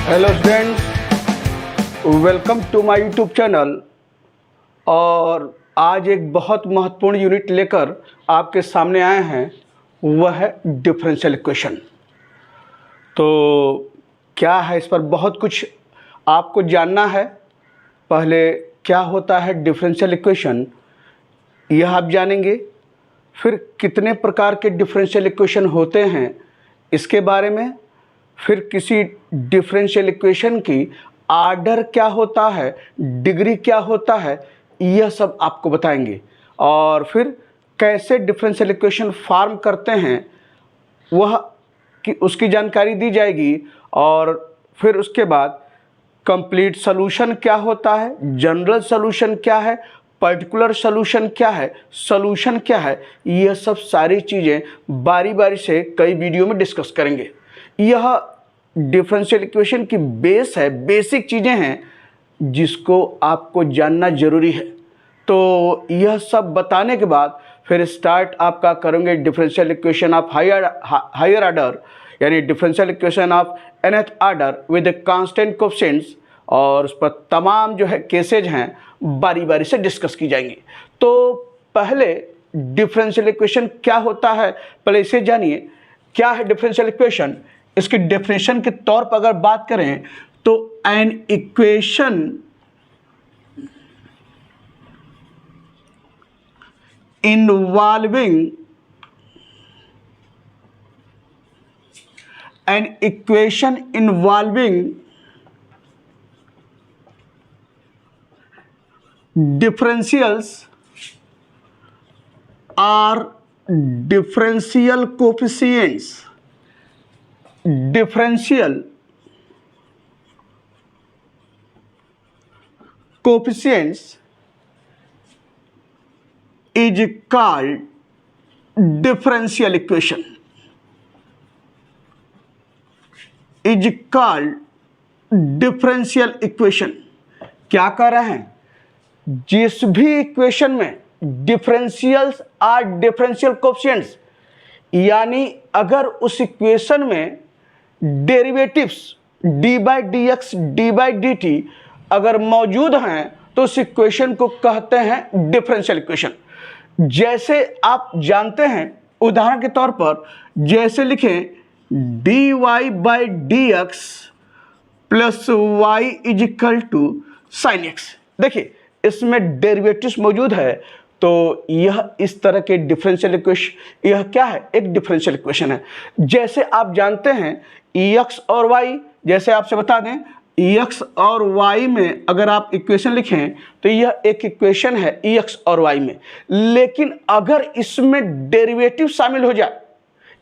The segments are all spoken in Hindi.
Hello students, welcome to my YouTube channel. और आज एक बहुत महत्वपूर्ण यूनिट लेकर आपके सामने आए हैं, वह है डिफरेंशियल इक्वेशन। तो क्या है, इस पर बहुत कुछ आपको जानना है। पहले क्या होता है डिफरेंशियल इक्वेशन, यह आप जानेंगे। फिर कितने प्रकार के डिफरेंशियल इक्वेशन होते हैं, इसके बारे में। फिर किसी डिफरेंशियल इक्वेशन की आर्डर क्या होता है, डिग्री क्या होता है, यह सब आपको बताएंगे। और फिर कैसे डिफरेंशियल इक्वेशन फॉर्म करते हैं, वह कि उसकी जानकारी दी जाएगी। और फिर उसके बाद कंप्लीट सॉल्यूशन क्या होता है, जनरल सॉल्यूशन क्या है, पर्टिकुलर सॉल्यूशन क्या है, सॉल्यूशन क्या है, यह सब सारी चीज़ें बारी बारी से कई वीडियो में डिस्कस करेंगे। यह डिफरेंशियल इक्वेशन की बेस है, बेसिक चीज़ें हैं जिसको आपको जानना जरूरी है। तो यह सब बताने के बाद फिर स्टार्ट आपका करेंगे differential equation of higher order, यानी differential equation of nth order with constant coefficients. और उस पर तमाम जो है केसेज हैं बारी बारी से डिस्कस की जाएंगी। तो पहले डिफरेंशियल इक्वेशन क्या होता है, पहले इसे जानिए। क्या है डिफरेंशियल इक्वेशन? इसकी डेफिनेशन के तौर पर अगर बात करें तो an equation involving differentials or differential coefficients, differential coefficients is called differential equation, is called differential equation। क्या कर रहे हैं, जिस भी इक्वेशन में डिफरेंशियल्स और डिफरेंशियल कोएफिशिएंट्स, यानी अगर उस इक्वेशन में derivatives d by d x d by D T अगर मौजूद हैं तो उस इक्वेशन को कहते हैं डिफरेंशियल इक्वेशन। जैसे आप जानते हैं, उदाहरण के तौर पर जैसे लिखें d y by d x plus y is equal to sine x. देखिए इसमें डेरिवेटिव्स मौजूद है, तो यह इस तरह के डिफरेंशियल इक्वेशन, यह क्या है, एक डिफरेंशियल इक्वेशन है। जैसे आप जानते हैं एक्स और वाई, जैसे आपसे बता दें एक्स और वाई में अगर आप इक्वेशन लिखें तो यह एक इक्वेशन है एक्स और वाई में। लेकिन अगर इसमें डेरिवेटिव शामिल हो जाए,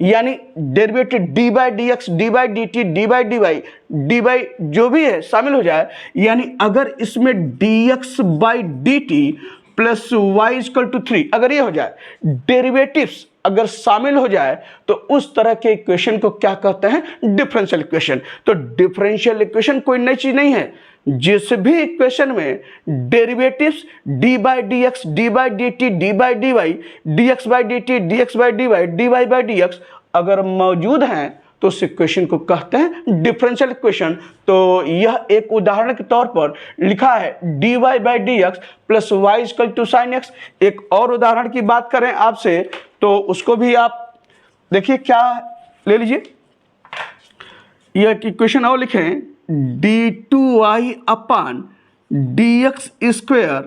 यानी derivative d by d x d by D t d by d y d by जो भी है शामिल हो जाए, यानी अगर इसमें d x by D t plus y equal to 3 अगर ये हो जाए, डेरिवेटिव्स अगर शामिल हो जाए, तो उस तरह के इक्वेशन को क्या कहते हैं, डिफरेंशियल इक्वेशन। तो डिफरेंशियल इक्वेशन कोई नई चीज नहीं है। जिस भी इक्वेशन में derivatives d by d x d by D t d by d y d x by D t d x by d y d y by d x अगर मौजूद हैं तो उस इक्वेशन को कहते हैं डिफरेंशियल इक्वेशन। तो यह एक उदाहरण के तौर पर लिखा है d y by d x plus y equal to sine x. एक और उदाहरण की बात करें आपसे तो उसको भी आप देखिए, क्या ले लीजिए, यह इक्वेशन और लिखें d two y upon d x square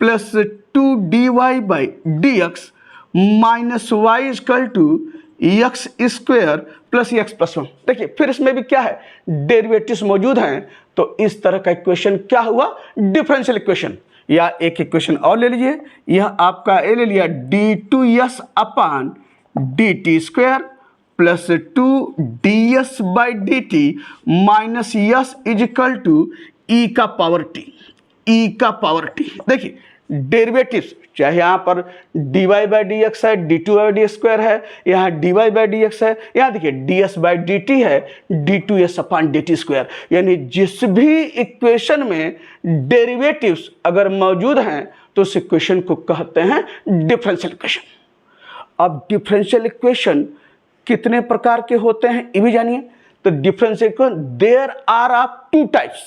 plus 2 d y by d x minus y equal to x square plus x plus 1। देखिए फिर इसमें भी क्या है, डेरिवेटिव्स मौजूद हैं, तो इस तरह का इक्वेशन क्या हुआ, डिफरेंशियल इक्वेशन। या एक इक्वेशन और ले लीजिए, यह आपका ए ले लिया D two S upon D T square plus 2 D S by D T minus S is equal to E का पावर टी, ई का पावर टी। देखिए डेरिवेटिव्स चाहे यहाँ पर d y by d x है, d two by d square है, यहाँ d y by d x है, यहाँ देखिए d S by D t है, d two S upon D t square. यानी जिस भी इक्वेशन में डेरिवेटिव्स अगर मौजूद हैं तो उस इक्वेशन को कहते हैं डिफरेंशियल इक्वेशन। अब डिफरेंशियल इक्वेशन कितने प्रकार के होते हैं ये भी जानिए। तो तो differential equation there are of two types.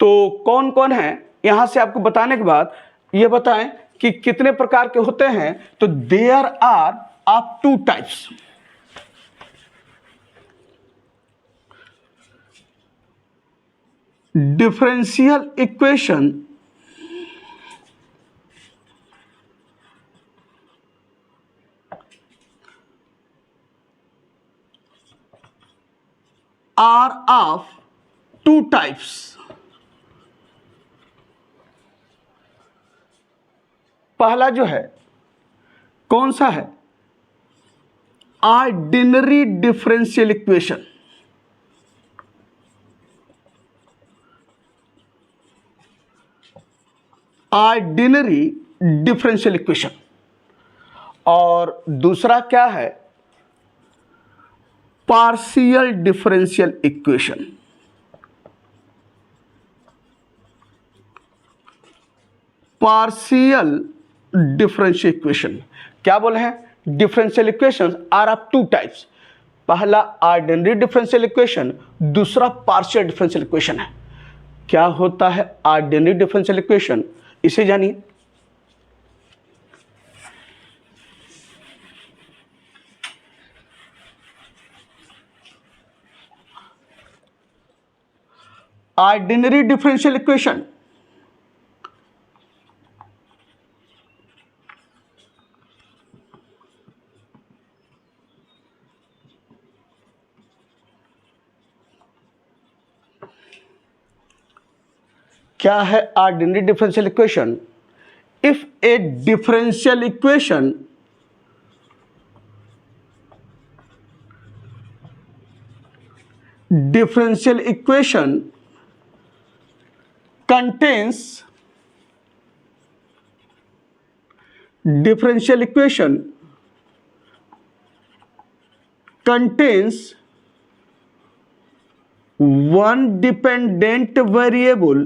तो कौन कौन है यहां से आपको बताने के बाद ये बताएं कि कितने प्रकार के होते हैं। तो there are of two types. Differential equation are of two types। पहला जो है कौन सा है, ordinary differential equation. Ordinary differential equation. और दूसरा क्या है, partial differential equation. Partial differential equation क्या बोले हैं, differential equation are of two types. पहला ऑर्डिनरी डिफरेंशियल इक्वेशन, दूसरा पार्शियल डिफरेंशियल इक्वेशन है। क्या होता है ऑर्डिनरी डिफरेंशियल इक्वेशन, इसे जानिए। ऑर्डिनरी डिफरेंशियल इक्वेशन क्या है, ordinary differential equation. If a differential equation contains one dependent variable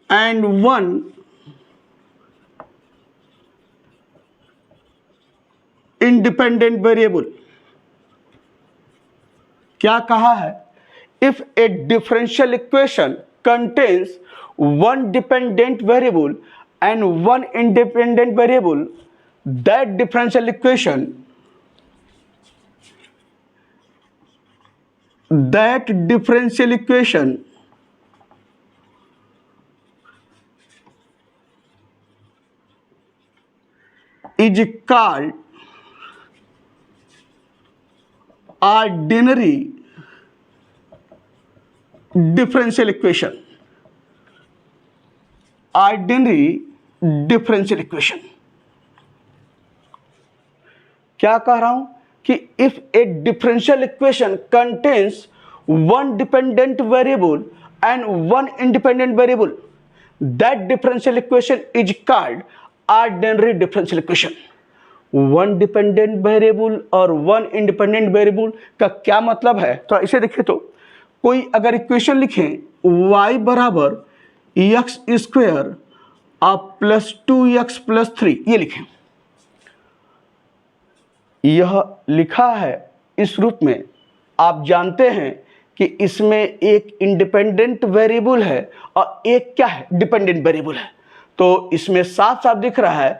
and one independent variable। क्या कहा है, if a differential equation contains one dependent variable and one independent variable, that differential equation is called ordinary differential equation। ordinary differential equation क्या कह रहा हूं कि if a differential equation contains one dependent variable and one independent variable, that differential equation is called ordinary differential equation. One dependent variable और वन इंडिपेंडेंट वेरिएबल का क्या मतलब है, तो इसे देखिए। तो कोई अगर इक्वेशन लिखें y बराबर एक्स स्क्वायर आप प्लस 2x+3, ये लिखें। यह लिखा है इस रूप में, आप जानते हैं कि इसमें एक इंडिपेंडेंट वेरिएबल है और एक क्या है, डिपेंडेंट वेरिएबल है। तो इसमें साफ साफ दिख रहा है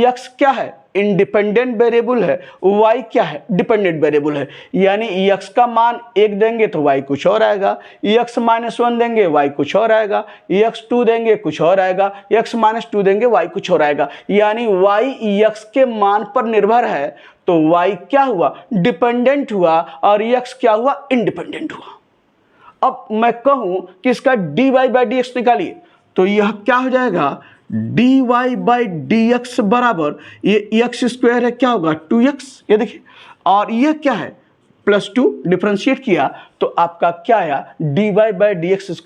x क्या है, इंडिपेंडेंट वेरिएबल है, y क्या है, डिपेंडेंट वेरिएबल है। यानी x का मान 1 देंगे तो y कुछ और आएगा, x-1 देंगे y कुछ और आएगा, x2 देंगे कुछ और आएगा, x-2 देंगे y कुछ और आएगा। यानी y x के मान पर निर्भर है, तो y क्या हुआ, डिपेंडेंट हुआ, और x क्या हुआ, इंडिपेंडेंट हुआ। अब मैं कहूं कि इसका dy/dx निकालिए, तो यह क्या हो जाएगा, dy/dx बराबर ये x स्क्वायर है, क्या होगा 2x, ये देखिए, और ये क्या है +2, डिफरेंशिएट किया तो आपका क्या आया, dy/dx =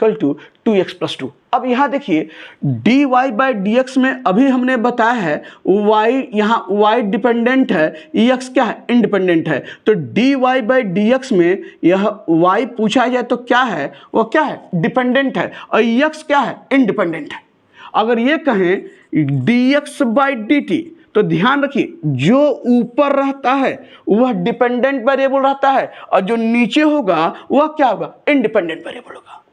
2x+2। अब यहाँ देखिए dy/dx में अभी हमने बताया है y, यहाँ y डिपेंडेंट है, x क्या है, इंडिपेंडेंट है। तो dy/dx में यह y पूछा जाए तो क्या है, वो क्या है, डिपेंडेंट है, और x क्या है, इंडिपेंडेंट है। अगर ये कहें dx/dt तो ध्यान रखिए, जो ऊपर रहता है वह डिपेंडेंट वेरिएबल रहता है और जो नीचे होगा वह क्या होगा, इंडिपेंडेंट वेरिएबल होगा।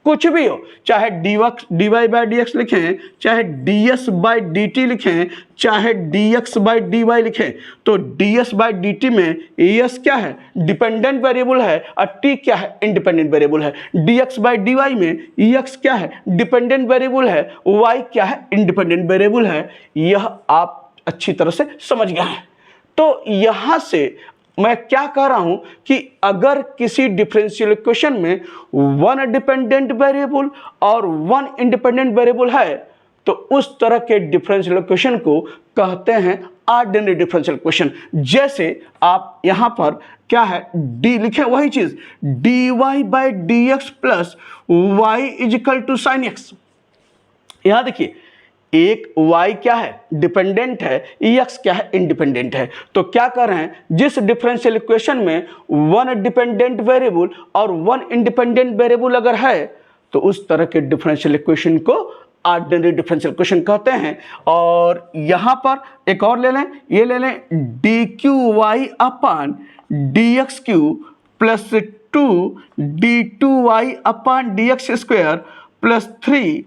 कुछ भी हो, चाहे dy बाई डी एक्स लिखें, चाहे ds बाई डी टी लिखें, चाहे dx बाई dy लिखें, तो ds बाई डी टी में s क्या है, डिपेंडेंट वेरिएबल है और t क्या है, इंडिपेंडेंट वेरिएबल है। dx बाई dy में x क्या है, डिपेंडेंट वेरिएबल है, y क्या है, इंडिपेंडेंट वेरिएबल है। यह आप अच्छी तरह से समझ गए हैं। तो यहां से मैं क्या कह रहा हूं कि अगर किसी डिफरेंशियल इक्वेशन में वन डिपेंडेंट वेरिएबल और वन इंडिपेंडेंट वेरिएबल है तो उस तरह के डिफरेंशियल इक्वेशन को कहते हैं ऑर्डिनरी डिफरेंशियल इक्वेशन। जैसे आप यहां पर क्या है, डी लिखे, वही चीज dy by d x plus y is equal to sine x. यहां देखिए, एक y क्या है, डिपेंडेंट है, x क्या है, इंडिपेंडेंट है। तो क्या कर रहे हैं, जिस डिफरेंशियल इक्वेशन में वन डिपेंडेंट वेरिएबल और वन इंडिपेंडेंट वेरिएबल अगर है तो उस तरह के डिफरेंशियल इक्वेशन को ऑर्डिनरी डिफरेंशियल इक्वेशन कहते हैं। और यहां पर एक और ले लें, ये ले लें d cube y upon d x cube plus 2 d two y upon d x square plus 3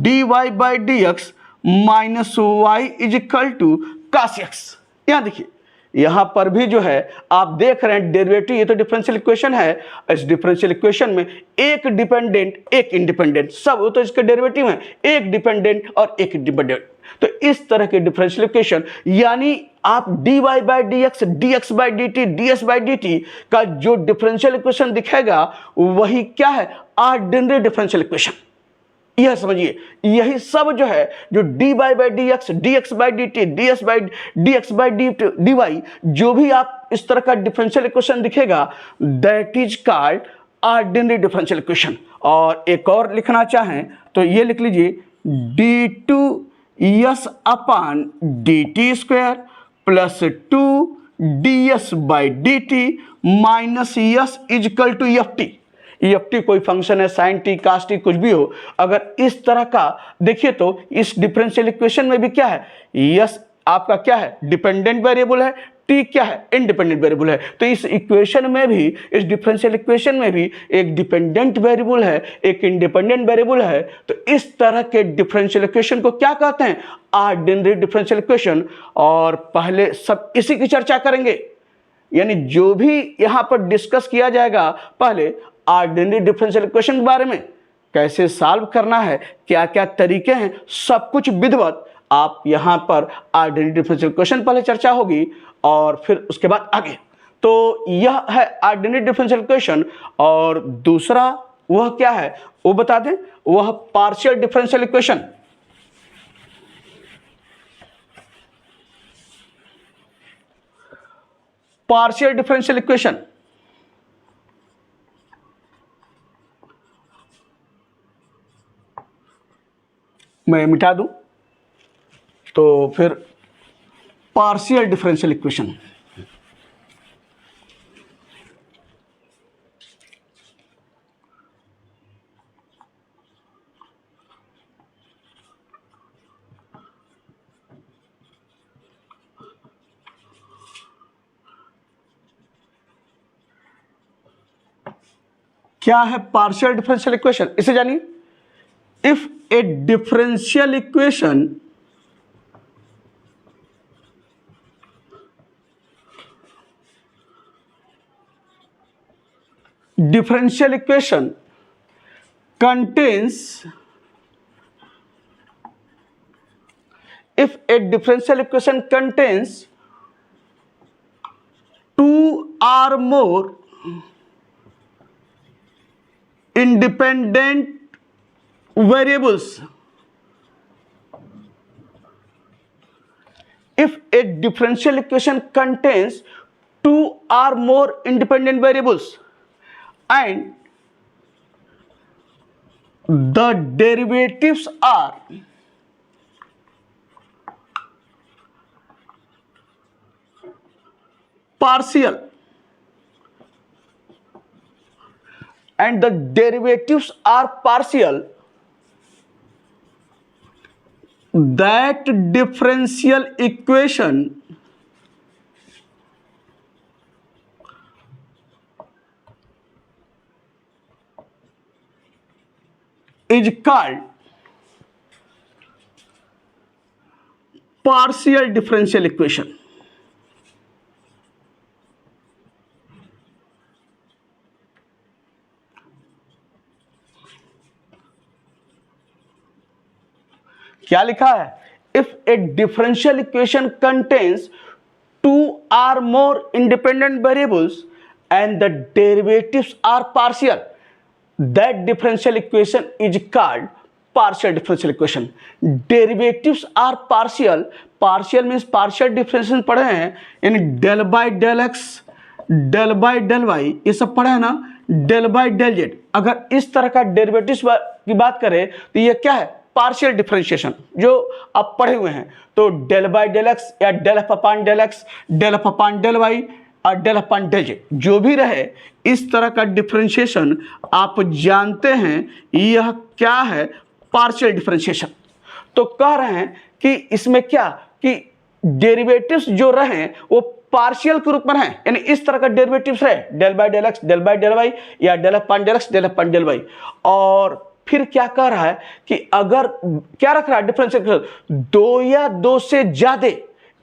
d y by d x minus y is equal to cos x. यहां देखिए, यहां पर भी जो है आप देख रहे हैं डेरिवेटिव, ये तो डिफरेंशियल इक्वेशन है। इस डिफरेंशियल इक्वेशन में एक डिपेंडेंट एक इंडिपेंडेंट, सब वो तो इसके डेरिवेटिव हैं, एक डिपेंडेंट और एक इंडिपेंडेंट। तो इस तरह के डिफरेंशियल इक्वेशन, यानी आप dy by d x, dx by D T, ds by D T का जो डिफरेंशियल इक्वेशन दिखेगा वही क्या है, ऑर्डिनरी डिफरेंशियल इक्वेशन। यह समझिए, यही सब जो है, जो dy by d x, dx by D t, dx by d y, जो भी आप इस तरह का डिफरेंशियल इक्वेशन दिखेगा that is called ordinary differential equation. और एक और लिखना चाहें तो ये लिख लीजिए d two S upon D t square plus 2 ds by D T minus s is equal to f t. F t कोई फंक्शन है, साइन टी, कास टी, कुछ भी हो। अगर इस तरह का देखिए तो इस डिफरेंशियल इक्वेशन में भी क्या है, यस आपका क्या है, डिपेंडेंट वेरिएबल है, टी क्या है, इंडिपेंडेंट वेरिएबल है। तो इस इक्वेशन में भी, इस डिफरेंशियल इक्वेशन में भी एक डिपेंडेंट वेरिएबल है, एक इंडिपेंडेंट वेरिएबल है। तो इस तरह के डिफरेंशियल इक्वेशन को क्या कहते हैं, ऑर्डिनरी डिफरेंशियल इक्वेशन। और पहले सब इसी की चर्चा करेंगे, यानी जो भी यहां पर डिस्कस किया जाएगा पहले ऑर्डिनरी डिफरेंशियल इक्वेशन के बारे में, कैसे सॉल्व करना है, क्या क्या तरीके हैं, सब कुछ विधिवत आप यहां पर ऑर्डिनरी डिफरेंशियल इक्वेशन पहले चर्चा होगी और फिर उसके बाद आगे। तो यह है ऑर्डिनरी डिफरेंशियल इक्वेशन। और दूसरा वह क्या है वो बता दें, वह partial differential equation. Partial differential equation मैं मिटा दूं तो फिर पार्शियल डिफरेंशियल इक्वेशन। क्या है पार्शियल डिफरेंशियल इक्वेशन, इसे जानिए। If a differential equation contains, if a differential equation contains two or more independent variables, if a differential equation contains two or more independent variables and the derivatives are partial and the derivatives are partial, that differential equation is called partial differential equation. क्या लिखा है? If a differential equation contains two or more independent variables and the derivatives are partial, that differential equation is called partial differential equation. Derivatives are partial. Partial means partial differential पढ़े हैं, यानी del by del x, del by del y, ये सब पढ़े हैं ना, डेल बाई डेल जेड. अगर इस तरह का डेरिवेटिव्स की बात करें तो ये क्या है? पार्शियल डिफरेंशिएशन जो आप पढ़े हुए हैं. तो डेल बाई डेल एक्स या del f upon del x, del f upon del y और डेल अपान डेल जेड, जो भी रहे, इस तरह का डिफरेंशिएशन आप जानते हैं, यह क्या है? Partial differentiation. तो कह रहे हैं कि इसमें क्या कि डेरिवेटिव्स जो रहे वो पार्शियल के रूप में है, यानी इस तरह का डेरिवेटिव्स रहे, del by del x, del by del y या del upon del x, del upon del y. और फिर क्या कह रहा है कि अगर क्या रख रहा है? डिफरेंशियल, दो या दो से ज्यादा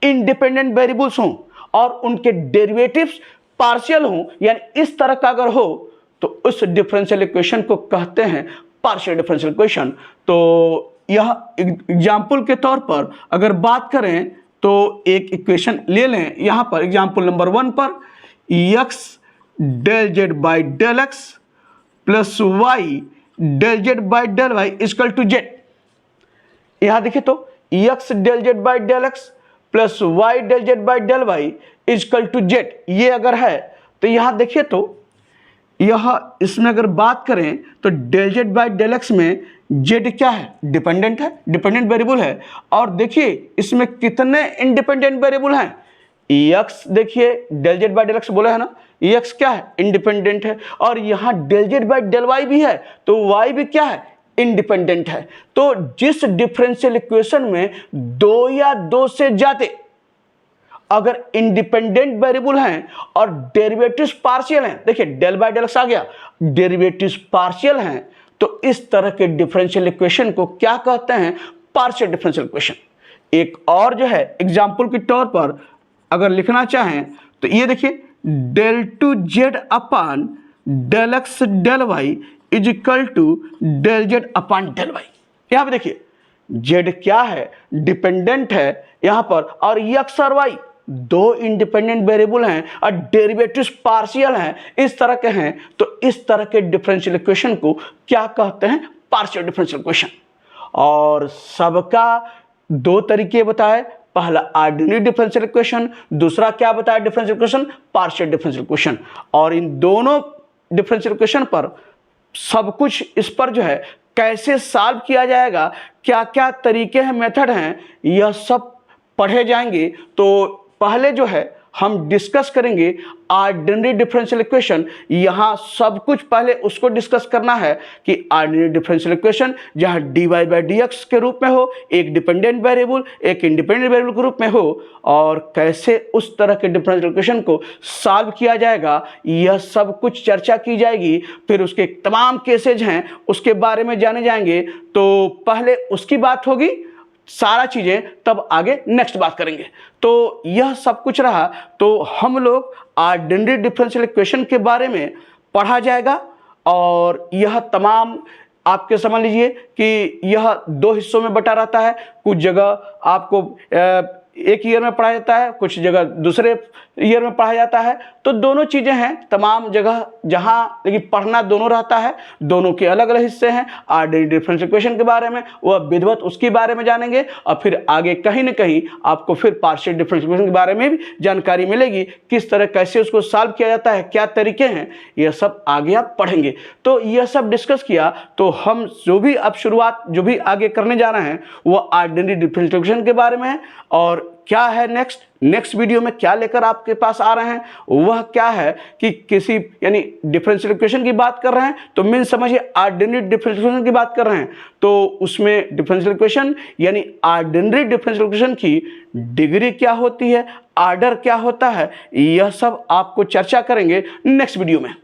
इंडिपेंडेंट वेरिएबल्स हों और उनके डेरिवेटिव्स पार्शियल हों, यानी इस तरह का अगर हो तो उस डिफरेंशियल इक्वेशन को कहते हैं पार्शियल डिफरेंशियल इक्वेशन. तो यह एग्जाम्पल के तौर पर अगर बात करें तो एक इक्वेशन ले लें. यहां पर एग्जाम्पल नंबर 1 पर x del z by del x plus y del z by del y equal to z. यहां देखिए तो x del z by del x plus y del z by del y equal to z, ये अगर है तो यहां देखिए तो यह इसमें अगर बात करें तो del z by del x में जेड क्या है? डिपेंडेंट है, डिपेंडेंट वेरिएबल है. और देखिए इसमें कितने इंडिपेंडेंट वेरिएबल हैं? एक्स देखिए del z by del x बोला है ना, एक्स क्या है? इंडिपेंडेंट है. और यहाँ del z by del y भी है, तो वाई भी क्या है? इंडिपेंडेंट है. तो जिस डिफरेंशियल इक्वेशन में दो या दो से ज्यादा अगर इंडिपेंडेंट वेरिएबल हैं और डेरिवेटिव्स पार्शियल हैं, देखिए डेल बाई डेल एक्स आ गया, डेरिवेटिव्स पार्शियल हैं, तो इस तरह के डिफरेंशियल इक्वेशन को क्या कहते हैं? Partial differential equation. एक और जो है एग्जाम्पल के तौर पर अगर लिखना चाहें तो ये देखिए del two z upon del x del y is equal to del z upon del y. यहां पे देखिए जेड क्या है? डिपेंडेंट है यहां पर, और एक्स और वाई दो इंडिपेंडेंट वेरिएबल हैं और डेरिवेटिव्स पार्शियल हैं, इस तरह के हैं, तो इस तरह के डिफरेंशियल इक्वेशन को क्या कहते हैं? Partial differential equation. और सबका दो तरीके बताए, पहला ऑर्डिनरी डिफरेंशियल इक्वेशन, दूसरा क्या बताया? Differential equation, partial differential equation. और इन दोनों डिफरेंशियल इक्वेशन पर सब कुछ, इस पर जो है कैसे सॉल्व किया जाएगा, क्या क्या तरीके हैं, मेथड हैं, यह सब पढ़े जाएंगे. तो पहले जो है हम डिस्कस करेंगे ऑर्डिनरी डिफरेंशियल इक्वेशन. यहाँ सब कुछ पहले उसको डिस्कस करना है कि ऑर्डिनरी डिफरेंशियल इक्वेशन जहाँ dy बाई डी एक्स के रूप में हो, एक डिपेंडेंट वेरिएबल एक इंडिपेंडेंट वेरिएबल के रूप में हो, और कैसे उस तरह के डिफरेंशियल इक्वेशन को सॉल्व किया जाएगा, यह सब कुछ चर्चा की जाएगी. फिर उसके तमाम केसेज हैं उसके बारे में जाने जाएंगे. तो पहले उसकी बात होगी, सारा चीजें, तब आगे नेक्स्ट बात करेंगे. तो यह सब कुछ रहा. तो हम लोग ऑर्डिनरी डिफरेंशियल इक्वेशन के बारे में पढ़ा जाएगा, और यह तमाम आपके समझ लीजिए कि यह दो हिस्सों में बटा रहता है. कुछ जगह आपको एक ईयर में पढ़ाया जाता है, कुछ जगह दूसरे ईयर में पढ़ाया जाता है. तो दोनों चीज़ें हैं तमाम जगह जहाँ, लेकिन पढ़ना दोनों रहता है. दोनों के अलग अलग हिस्से हैं. ऑर्डिनरी डिफरेंशियल इक्वेशन के बारे में वह विधिवत उसके बारे में जानेंगे, और फिर आगे कहीं ना कहीं आपको फिर पार्शियल डिफरेंशियल इक्वेशन के बारे में भी जानकारी मिलेगी, किस तरह कैसे उसको सॉल्व किया जाता है, क्या तरीके हैं, यह सब आगे आप पढ़ेंगे. तो यह सब डिस्कस किया. तो हम जो भी अब शुरुआत जो भी आगे करने जा रहे हैं वह ऑर्डिनरी डिफरेंशियल इक्वेशन के बारे में है, और क्या है नेक्स्ट वीडियो में क्या लेकर आपके पास आ रहे हैं, वह क्या है कि किसी यानी डिफरेंशियल इक्वेशन की बात कर रहे हैं तो मीन समझिए ऑर्डिनरी डिफरेंशियल इक्वेशन की बात कर रहे हैं, तो उसमें डिफरेंशियल इक्वेशन यानी ऑर्डिनरी डिफरेंशियल इक्वेशन की डिग्री क्या होती है, ऑर्डर क्या होता है, यह सब आपको चर्चा करेंगे नेक्स्ट वीडियो में।